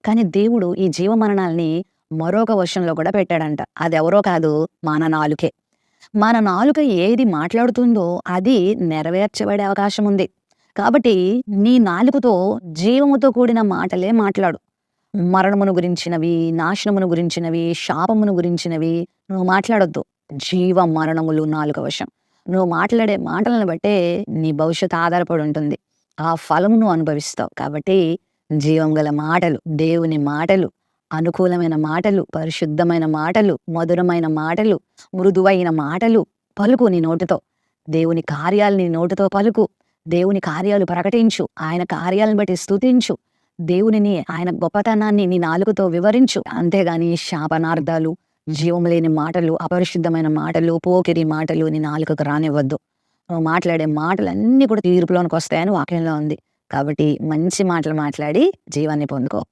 కానీ దేవుడు ఈ జీవమరణాల్ని మరొక వశంలో కూడా పెట్టాడంట. అదెవరో కాదు, మన నాలుకే. మన నాలుక ఏది మాట్లాడుతుందో అది నెరవేర్చబడే అవకాశం ఉంది. కాబట్టి నీ నాలుకతో జీవముతో కూడిన మాటలే మాట్లాడు. మరణమును గురించినవి, నాశనమును గురించినవి, శాపమును గురించినవి నువ్వు మాట్లాడొద్దు. జీవ మరణములు నాలుక వశం. నువ్వు మాట్లాడే మాటలను బట్టే నీ భవిష్యత్తు ఆధారపడి ఉంటుంది. ఆ ఫలము నువ్వు అనుభవిస్తావు. కాబట్టి జీవం గల మాటలు, దేవుని మాటలు, అనుకూలమైన మాటలు, పరిశుద్ధమైన మాటలు, మధురమైన మాటలు, మృదువైన మాటలు పలుకు నీ నోటితో. దేవుని కార్యాలు నీ నోటితో పలుకు. దేవుని కార్యాలు ప్రకటించు. ఆయన కార్యాలను బట్టి స్తుతించు. దేవునిని, ఆయన గొప్పతనాన్ని నీ నాలుకతో వివరించు. అంతేగాని శాపనార్థాలు, జీవం లేని మాటలు, అపరిశుద్ధమైన మాటలు, పోకిరి మాటలు నీ నాలుకకు రానివ్వద్దు. నువ్వు మాట్లాడే మాటలన్నీ కూడా తీర్పులోనికి వస్తాయని వాక్యంలో ఉంది. కాబట్టి మంచి మాటలు మాట్లాడి జీవాన్ని పొందుకో.